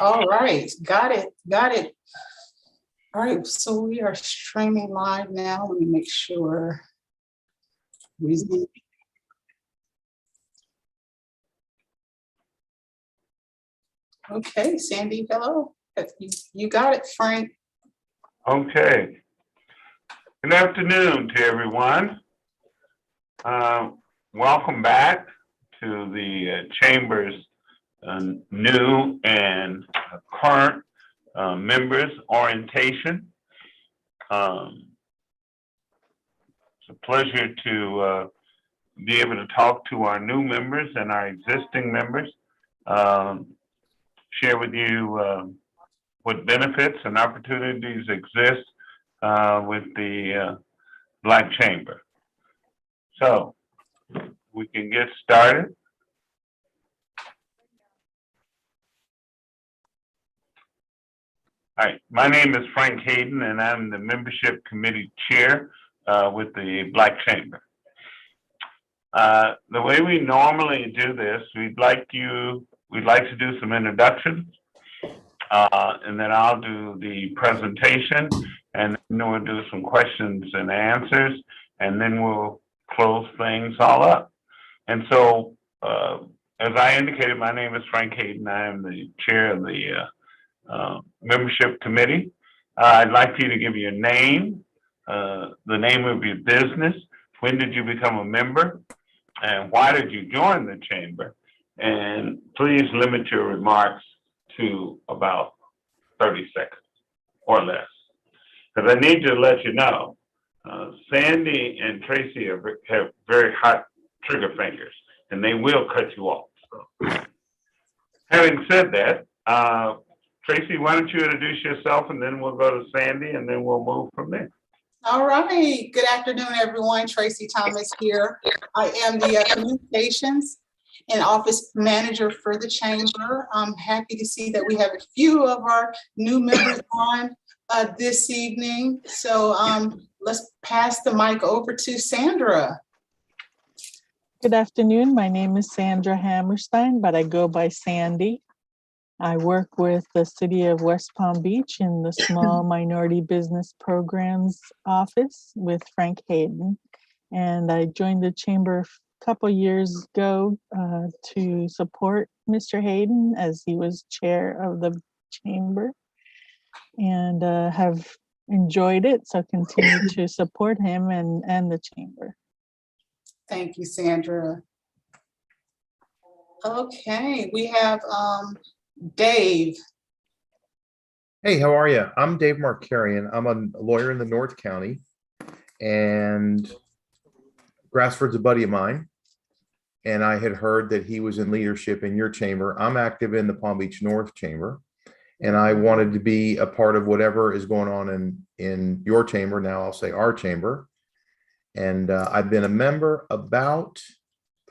All right, got it, got it. All right, so we are streaming live now. Let me make sure. Okay, Sandy, hello. You got it, Frank. Okay. Good afternoon to everyone. Welcome back to the Chamber's new and current members orientation. It's a pleasure to be able to talk to our new members and our existing members, share with you what benefits and opportunities exist with the Black Chamber. So we can get started. All right, my name is Frank Hayden and I'm the membership committee chair with the Black Chamber. The way we normally do this, we'd like to do some introductions and then I'll do the presentation and then we'll do some questions and answers and then we'll close things all up. And so, as I indicated, my name is Frank Hayden. I am the chair of the membership committee. I'd like for you to give your name, the name of your business, when did you become a member, and why did you join the chamber? And please limit your remarks to about 30 seconds or less. Because I need to let you know, Sandy and Tracy have very hot trigger fingers, and they will cut you off. So. Having said that, Tracy, why don't you introduce yourself, and then we'll go to Sandy, and then we'll move from there. All right. Good afternoon, everyone. Tracy Thomas here. I am the communications and office manager for the chamber. I'm happy to see that we have a few of our new members on this evening. So let's pass the mic over to Sandra. Good afternoon. My name is Sandra Hammerstein, but I go by Sandy. I work with the City of West Palm Beach in the Small Minority Business Programs Office with Frank Hayden. And I joined the chamber a couple years ago to support Mr. Hayden as he was chair of the chamber, and have enjoyed it. So continue to support him and the chamber. Thank you, Sandra. Okay, we have Dave. Hey, how are you? I'm Dave Markarian. I'm a lawyer in the North County, and Grassford's a buddy of mine. And I had heard that he was in leadership in your chamber. I'm active in the Palm Beach North Chamber, and I wanted to be a part of whatever is going on in your chamber. Now I'll say our chamber. And I've been a member about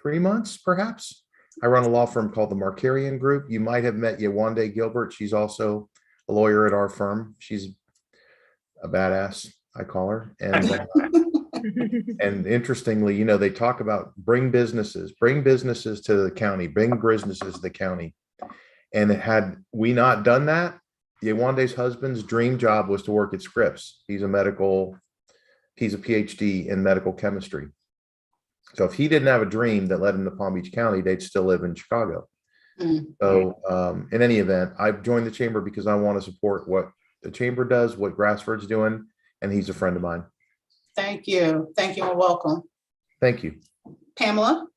3 months, perhaps. I run a law firm called the Markarian Group. You might have met Yewande Gilbert. She's also a lawyer at our firm. She's a badass, I call her. And and interestingly, you know, they talk about bring businesses to the county, bring businesses to the county. And had we not done that, Yewande's husband's dream job was to work at Scripps. He's a PhD in medical chemistry. So if he didn't have a dream that led him to Palm Beach County, they'd still live in Chicago. So in any event, I've joined the chamber because I want to support what the chamber does, what Grassford's doing, and he's a friend of mine. Thank you. Thank you and welcome. Thank you. Pamela.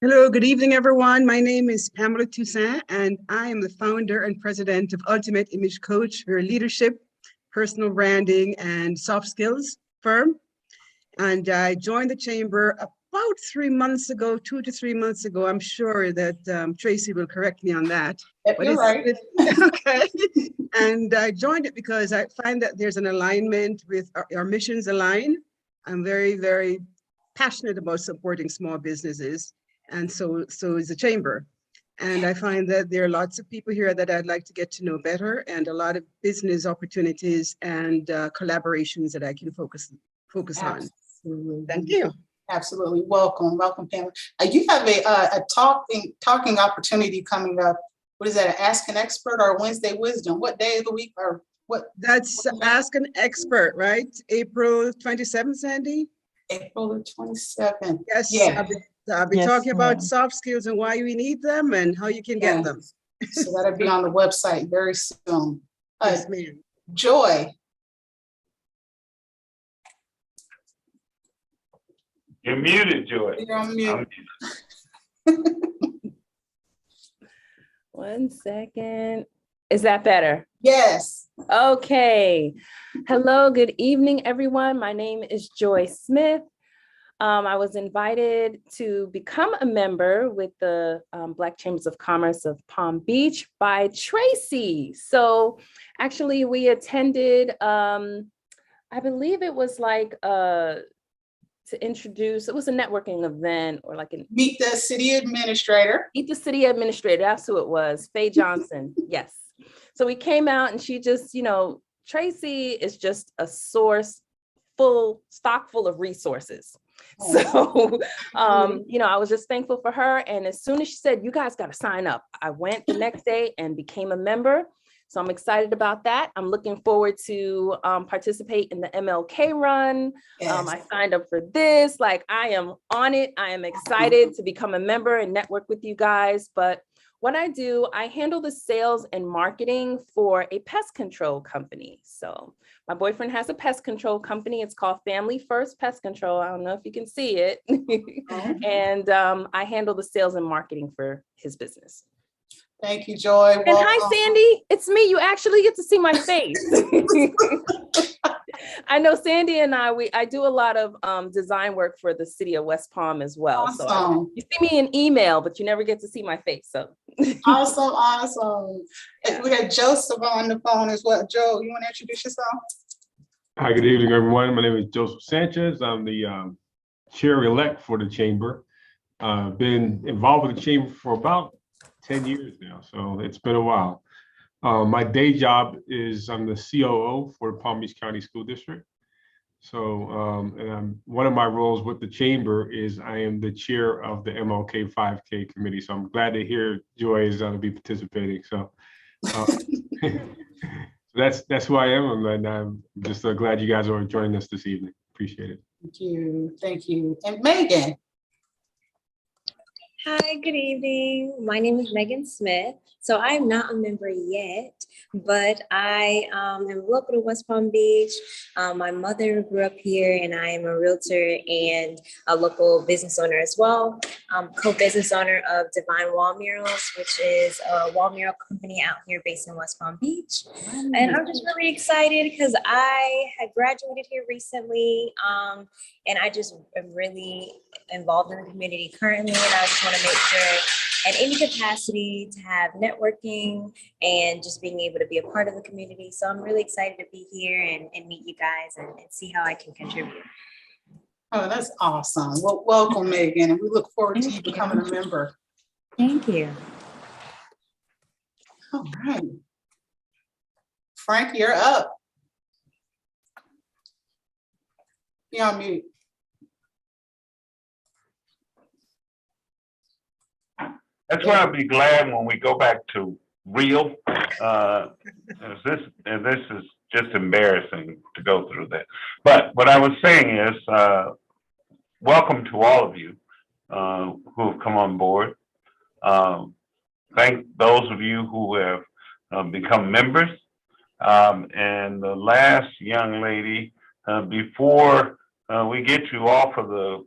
Hello, good evening, everyone. My name is Pamela Toussaint, and I am the founder and president of Ultimate Image Coach. We're a leadership, personal branding, and soft skills firm. And I joined the chamber about 3 months ago, 2 to 3 months ago. I'm sure that Tracy will correct me on that. You're right. Okay. And I joined it because I find that there's an alignment with our missions align. I'm very, very passionate about supporting small businesses. And so is the chamber. And I find that there are lots of people here that I'd like to get to know better, and a lot of business opportunities and collaborations that I can focus on. Thank you. Absolutely. Welcome, Pamela. You have a talking opportunity coming up what is that, Ask an Expert or Wednesday Wisdom? What day of the week or what? That's Ask an Expert, right? April 27th, Sandy? April the 27th. Yes, Yeah. I'll be Yes, talking about ma'am. soft skills and why we need them and how you can get them. So that'll be on the website very soon. Yes, ma'am. Joy, You're muted, Joy. you're on mute. One second. Is that better? Yes. Okay. Hello, good evening, everyone. My name is Joy Smith. I was invited to become a member with the Black Chambers of Commerce of Palm Beach by Tracy. So actually we attended, I believe it was like to introduce, it was a networking event or like an Meet the city administrator. Meet the city administrator, that's who it was, Faye Johnson, yes. So we came out and she just, Tracy is just a source stock full of resources. So, I was just thankful for her. And as soon as she said, you guys got to sign up, I went the next day and became a member. So I'm excited about that. I'm looking forward to participate in the MLK run. Yes. I signed up for this. Like, I am on it. I am excited to become a member and network with you guys. But what I do, I handle the sales and marketing for a pest control company. So my boyfriend has a pest control company. It's called Family First Pest Control. I don't know if you can see it. And I handle the sales and marketing for his business. Thank you, Joy. And hi, Sandy. It's me. You actually get to see my face. I know Sandy and I do a lot of design work for the city of West Palm as well. Awesome. So you see me in email, but you never get to see my face. So Awesome. And we got Joseph on the phone as well. Joe, you want to introduce yourself? Hi, good evening, everyone. My name is Joseph Sanchez. I'm the chair-elect for the chamber. Been involved with the chamber for about 10 years now, so it's been a while. My day job is I'm the COO for the Palm Beach County School District. So, and one of my roles with the chamber is I am the chair of the MLK 5K committee. So I'm glad to hear Joy is going to be participating. So that's who I am, and I'm just glad you guys are joining us this evening. Appreciate it. Thank you. And Megan. Hi, good evening. My name is Megan Smith. So I'm not a member yet, but I am local to West Palm Beach. My mother grew up here and I am a realtor and a local business owner as well. I'm co-business owner of Divine Wall Murals, which is a wall mural company out here based in West Palm Beach. And I'm just really excited because I had graduated here recently and I just am really involved in the community currently. And I just want to make sure at any capacity to have networking and just being able to be a part of the community. So I'm really excited to be here and meet you guys and see how I can contribute. Oh, that's awesome. Well, welcome, Megan, and we look forward to you becoming a member. Thank you. All right. Frank, you're up. You're on mute. That's why I'll be glad when we go back to real. This is just embarrassing to go through that. But what I was saying is, welcome to all of you who have come on board. Thank those of you who have become members. And the last young lady, before we get you off of the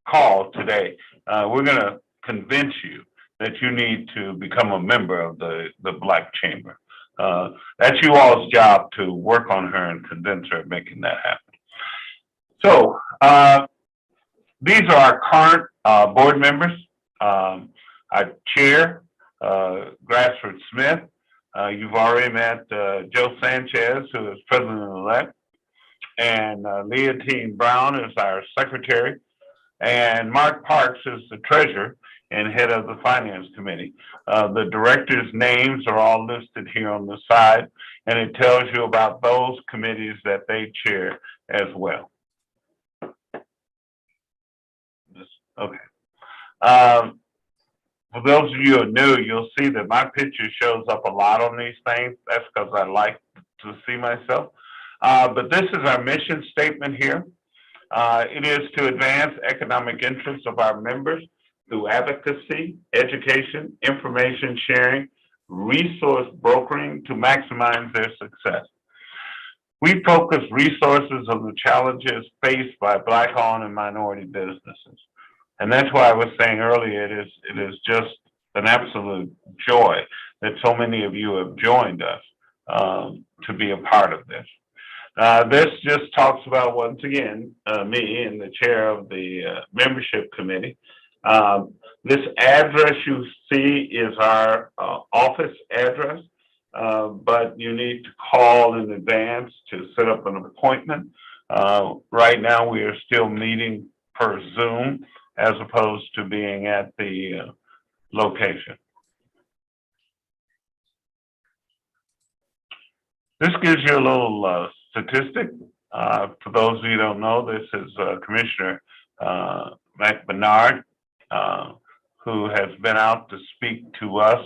call today, we're going to convince you that you need to become a member of the Black Chamber. That's you all's job to work on her and convince her of making that happen. So these are our current board members. Our chair, Grassford Smith. You've already met Joe Sanchez, who is president-elect, and Leontine Brown is our secretary, and Mark Parks is the treasurer and head of the finance committee. The directors' names are all listed here on the side, and it tells you about those committees that they chair as well. Okay. for those of you who are new, you'll see that my picture shows up a lot on these things. That's because I like to see myself. But this is our mission statement here. It is to advance economic interests of our members through advocacy, education, information sharing, resource brokering to maximize their success. We focus resources on the challenges faced by Black-owned and minority businesses. And that's why I was saying earlier, it is just an absolute joy that so many of you have joined us to be a part of this. This just talks about, once again, me and the chair of the membership committee. This address you see is our office address, but you need to call in advance to set up an appointment. Right now, we are still meeting per Zoom as opposed to being at the location. This gives you a little statistic. For those of you who don't know, this is Commissioner McBernard, who has been out to speak to us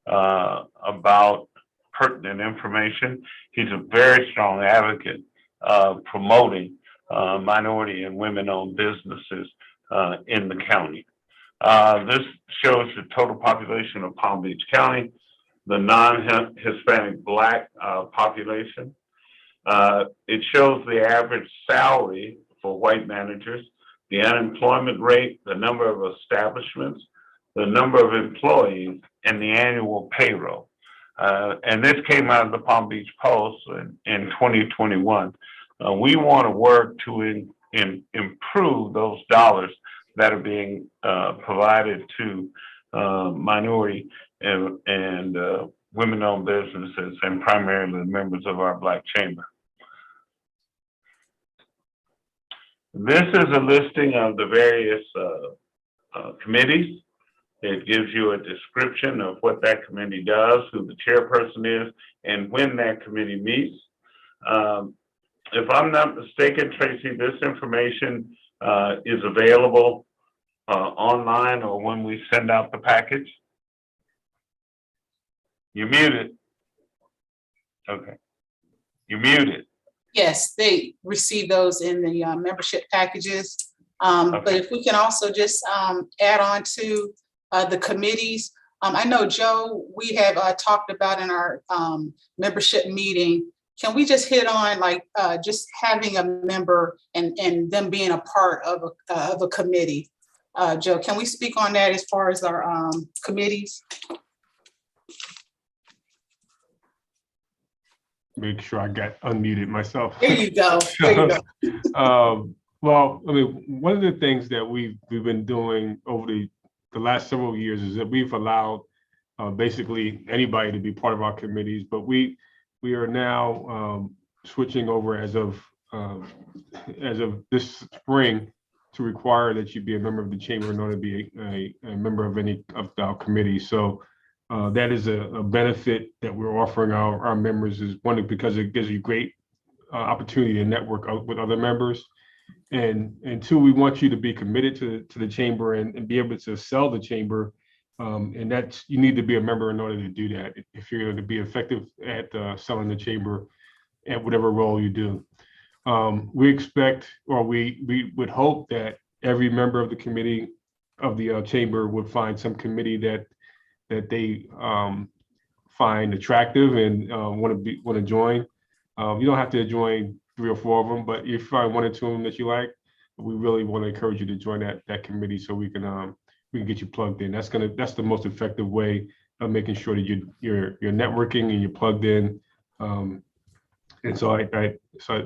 about pertinent information. He's a very strong advocate of promoting minority and women-owned businesses in the county. This shows the total population of Palm Beach County, the non-Hispanic Black population. It shows the average salary for white managers, the unemployment rate, the number of establishments, the number of employees, and the annual payroll. And this came out of the Palm Beach Post in 2021. We want to work to improve those dollars that are being provided to minority and women-owned businesses, and primarily members of our Black Chamber. This is a listing of the various committees. It gives you a description of what that committee does, who the chairperson is, and when that committee meets. If I'm not mistaken, Tracy, this information is available online or when we send out the package. You're muted. Okay. You're muted. Yes, they receive those in the membership packages. But if we can also just add on to the committees. I know, Joe, we have talked about in our membership meeting, can we just hit on like just having a member and them being a part of a committee? Joe, can we speak on that as far as our committees? Make sure I got unmuted myself. There you go. There you go. Well, I mean, one of the things that we've been doing over the last several years is that we've allowed basically anybody to be part of our committees, but we are now switching over as of this spring to require that you be a member of the chamber in order to be a member of any of our committees. So that is a benefit that we're offering our members, is one, because it gives you great opportunity to network with other members. And two, we want you to be committed to the chamber and be able to sell the chamber. And that's, you need to be a member in order to do that if you're going to be effective at selling the chamber at whatever role you do. We expect, or we would hope that every member of the committee of the chamber would find some committee that they find attractive and want to join. You don't have to join 3 or 4 of them, but if you find 1 or 2 of them that you like, we really want to encourage you to join that committee so we can get you plugged in. That's the most effective way of making sure that you're networking and you're plugged in. And so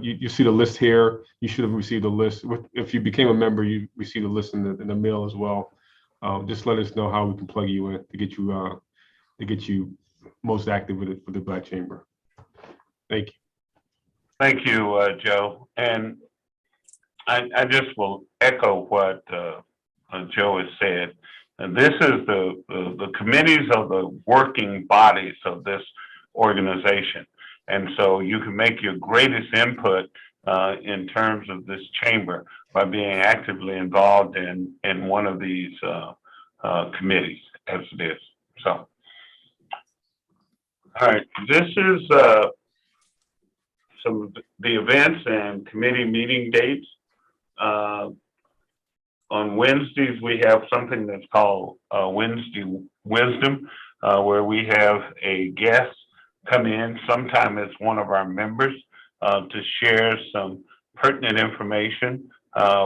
you see the list here. You should have received a list. If you became a member, you received a list in the mail as well. Just let us know how we can plug you in to get you most active with the Black Chamber. Thank you. Thank you, Joe. And I just will echo what Joe has said. And this is the committees of the working bodies of this organization. And so you can make your greatest input in terms of this chamber by being actively involved in one of these committees. as it is. So, all right, this is some of the events and committee meeting dates. On Wednesdays, we have something that's called Wednesday Wisdom, where we have a guest come in. Sometime it's one of our members to share some pertinent information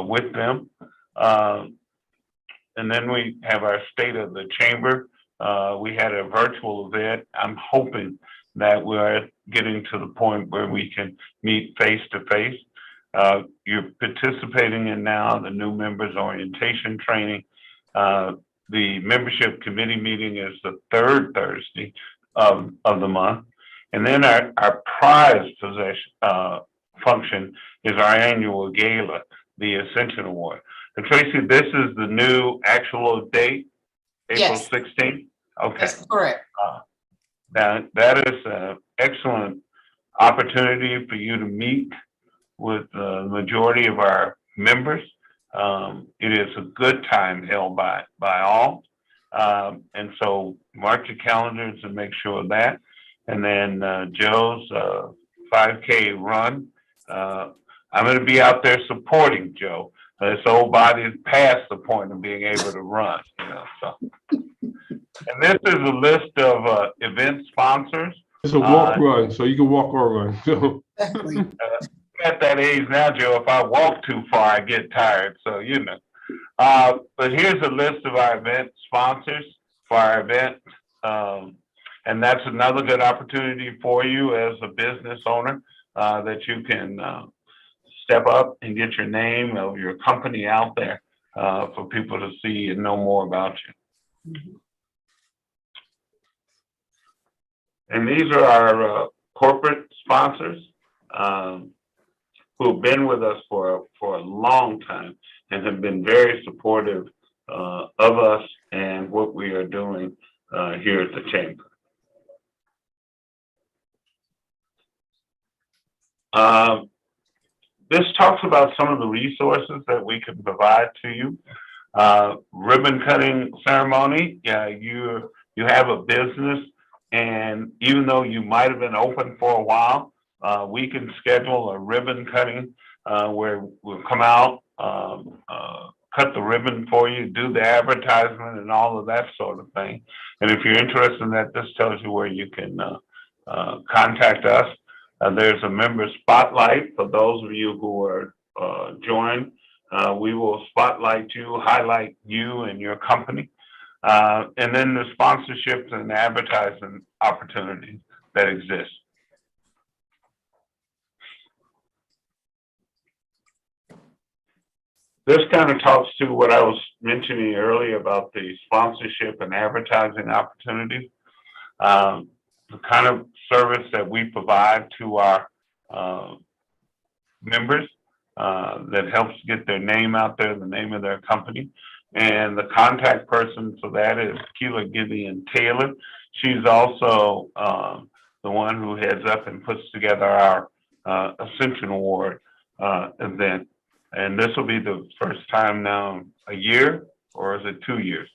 with them. And then we have our State of the Chamber. We had a virtual event. I'm hoping that we're getting to the point where we can meet face to face. You're participating in now the new members orientation training. The membership committee meeting is the third Thursday of the month. And then our prize possession function is our annual gala, the Ascension Award. And Tracy, this is the new actual date, April Yes. 16th? Okay. That's correct. Now, that is an excellent opportunity for you to meet with the majority of our members. It is a good time held by all. And so mark your calendars and make sure of that. And then Joe's 5K run. I'm going to be out there supporting Joe. This old body is past the point of being able to run, so. And this is a list of event sponsors. It's a walk run, so you can walk or run. So Exactly. At that age now, Joe, if I walk too far, I get tired. So, but here's a list of our event sponsors for our event. And that's another good opportunity for you as a business owner that you can step up and get your name of your company out there for people to see and know more about you. And these are our corporate sponsors who have been with us for a long time and have been very supportive of us and what we are doing here at the Chamber. This talks about some of the resources that we can provide to you. Ribbon cutting ceremony, you have a business, and even though you might have been open for a while, we can schedule a ribbon cutting where we'll come out, cut the ribbon for you, do the advertisement and all of that sort of thing. And if you're interested in that, this tells you where you can contact us. There's a member spotlight for those of you who are joined. We will spotlight you, highlight you and your company. And then the sponsorships and advertising opportunities that exist. This kind of talks to what I was mentioning earlier about the sponsorship and advertising opportunities. The kind of service that we provide to our members that helps get their name out there, the name of their company. And the contact person for that is Keela Gideon Taylor. She's also the one who heads up and puts together our Ascension Award event. And this will be the first time now a year, or is it 2 years,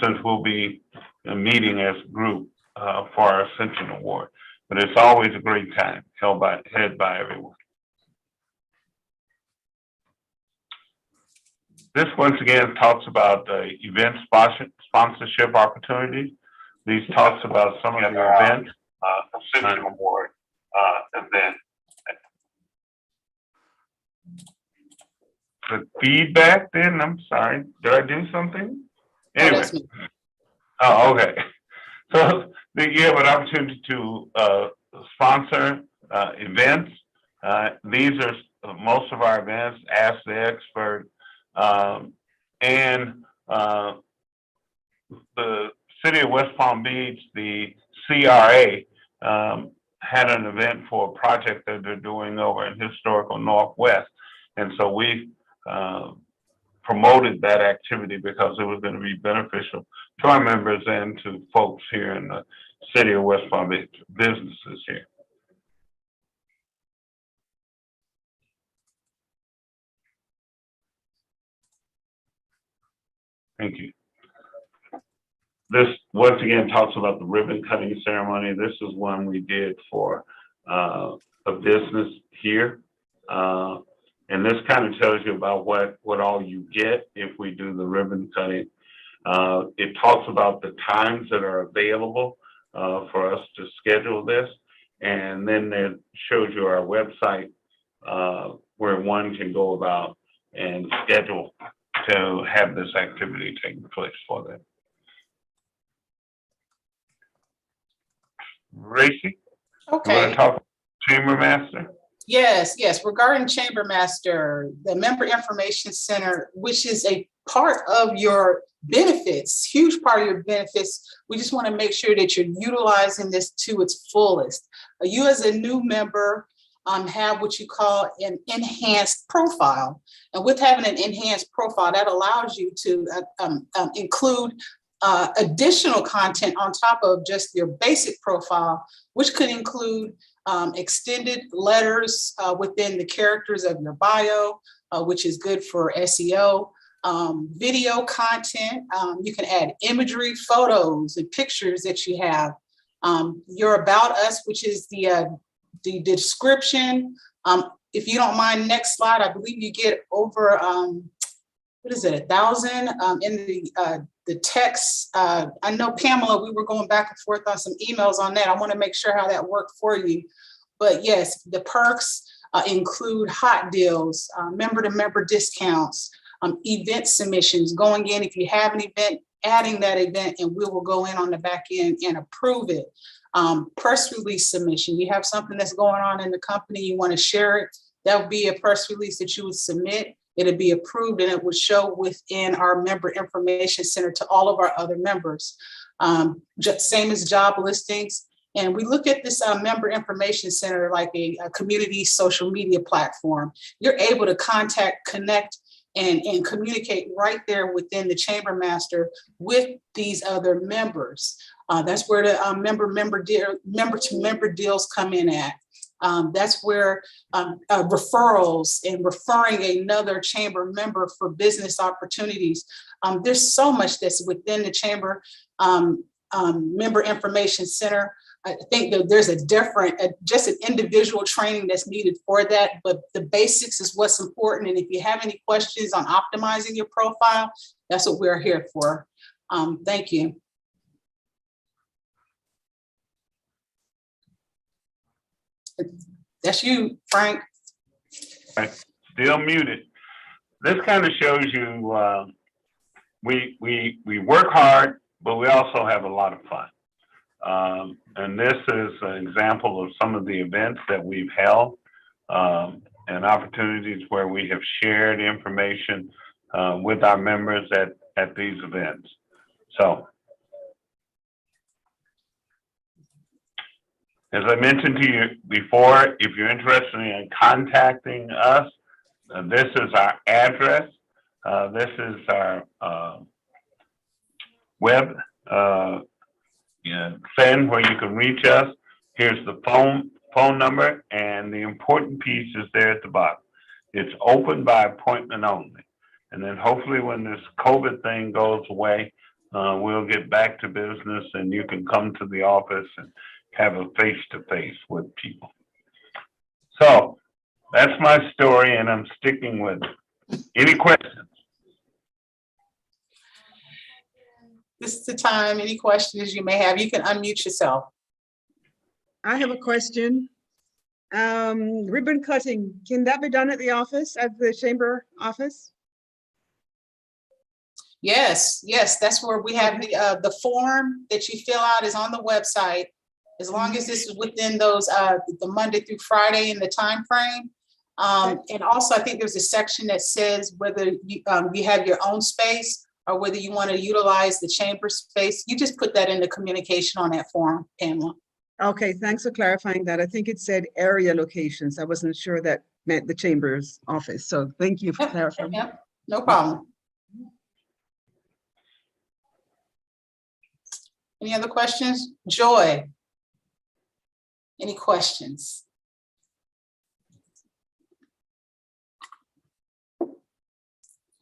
since we'll be meeting as a group for our Ascension Award. But it's always a great time, headed by everyone. This once again talks about event sponsorship opportunities. These talks about some of the events, Ascension Award event. The feedback then, I'm sorry, did I do something? Anyway. Oh, okay. So you have an opportunity to sponsor events. These are most of our events, Ask the Expert, and the City of West Palm Beach, the CRA, had an event for a project that they're doing over in Historical Northwest. And so we promoted that activity because it was going to be beneficial to our members and to folks here in the City of West Palm Beach, businesses here. Thank you. this once again talks about the ribbon cutting ceremony. This is one we did for a business here. And this kind of tells you about what all you get if we do the ribbon cutting. It talks about the times that are available for us to schedule this. And then it shows you our website where one can go about and schedule to have this activity taking place for them. Racy, you want Okay. to talk Chamber Master? Yes, yes. Regarding Chamber Master, the Member Information Center, which is a part of your benefits, huge part of your benefits. We just want to make sure that you're utilizing this to its fullest. You as a new member have what you call an enhanced profile. And with having an enhanced profile, that allows you to include additional content on top of just your basic profile, which could include extended letters within the characters of your bio, which is good for SEO, video content. You can add imagery, photos, and pictures that you have. Your About Us, which is the description. If you don't mind, next slide, I believe you get over, what is it, 1,000 in the text. I know, Pamela, we were going back and forth on some emails on that. I want to make sure how that worked for you. But yes, the perks include hot deals, member-to-member discounts, event submissions, going in, if you have an event, adding that event, and we will go in on the back end and approve it. Press release submission, you have something that's going on in the company, you want to share it, that would be a press release that you would submit. It'll be approved and it would show within our Member Information Center to all of our other members. Same as job listings. And we look at this Member Information Center like a community social media platform. You're able to contact, connect, and communicate right there within the Chamber Master with these other members. That's where the member-to-member deals come in at. That's where referrals and referring another chamber member for business opportunities. There's so much that's within the Chamber Member Information Center. I think that there's just an individual training that's needed for that, but the basics is what's important. And if you have any questions on optimizing your profile, that's what we're here for. Thank you. That's you, Frank. Still muted. This kind of shows you we work hard, but we also have a lot of fun. And this is an example of some of the events that we've held and opportunities where we have shared information with our members at these events. So, as I mentioned to you before, if you're interested in contacting us, this is our address. This is our web send where you can reach us. Here's the phone number, and the important piece is there at the bottom. It's open by appointment only. And then hopefully when this COVID thing goes away, we'll get back to business and you can come to the office and have a face-to-face with people. So that's my story and I'm sticking with it. Any questions? This is the time. Any questions you may have, you can unmute yourself. I have a question. Ribbon cutting, can that be done at the office, at the chamber office? Yes, yes, that's where we have the form that you fill out is on the website. As long as this is within those the Monday through Friday in the time frame. And also, I think there's a section that says whether you have your own space or whether you want to utilize the chamber space. You just put that in the communication on that form, Pamela. Okay, thanks for clarifying that. I think it said area locations. I wasn't sure that meant the chamber's office. So thank you for clarifying. Yep, no problem. Any other questions? Joy? Any questions?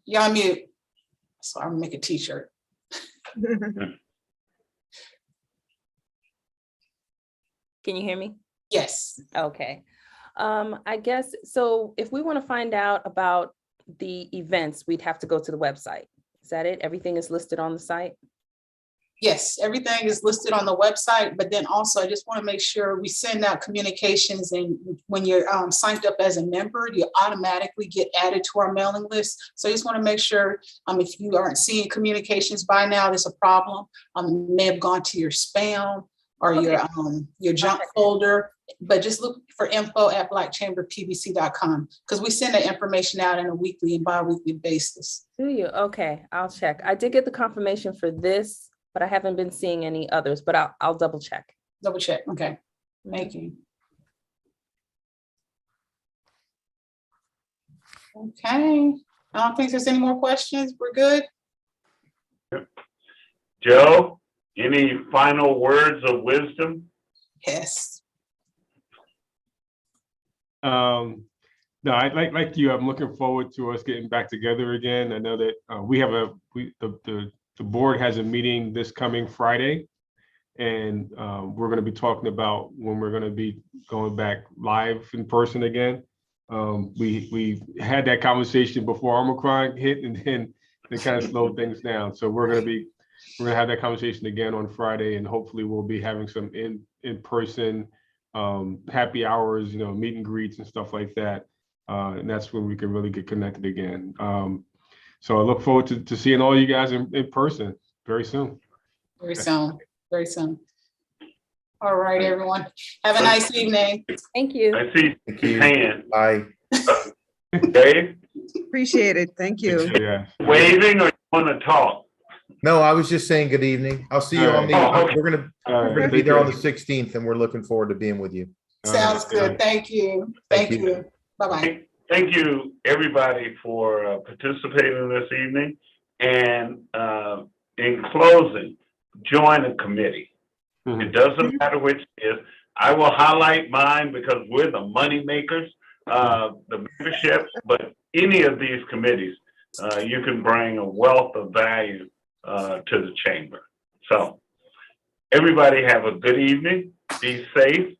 You're on mute. So I'm gonna make a t-shirt. Can you hear me? Yes. Okay. I guess, so if we want to find out about the events, we'd have to go to the website. Is that it? Everything is listed on the site? Yes, everything is listed on the website, but then also I just want to make sure we send out communications, and when you're signed up as a member, you automatically get added to our mailing list. So I just want to make sure if you aren't seeing communications by now, there's a problem. It may have gone to your spam or your junk folder, but just look for info@blackchamberpbc.com, because we send that information out on a weekly and bi-weekly basis. Do you? Okay, I'll check. I did get the confirmation for this, but I haven't been seeing any others, but I'll double check. Double check. Okay. Thank you. Okay. I don't think there's any more questions. We're good. Joe, any final words of wisdom? Yes. No, I like you. I'm looking forward to us getting back together again. I know that the board has a meeting this coming Friday, and we're going to be talking about when we're going to be going back live in person again. We had that conversation before Omicron hit, and then they kind of slowed things down. So we're going to have that conversation again on Friday, and hopefully we'll be having some in-person happy hours, meet and greets and stuff like that. And that's when we can really get connected again. So I look forward to seeing all you guys in person very soon. Very soon. Very soon. All right, everyone. Have a nice evening. Thank you. I see Thank his you. hand. Bye. Dave, Appreciate it. Thank you. Yeah. waving or you want to talk? No, I was just saying good evening. I'll see you on the, Oh, okay. we're gonna be Take there on care. the 16th, and we're looking forward to being with you. Sounds good. Thank you. Thank Thank you. you. Bye-bye. Thank you, everybody, for participating this evening. And in closing, join a committee. Mhm. It doesn't matter which it is. I will highlight mine because we're the money makers, the membership, but any of these committees, you can bring a wealth of value to the chamber. So everybody have a good evening. Be safe.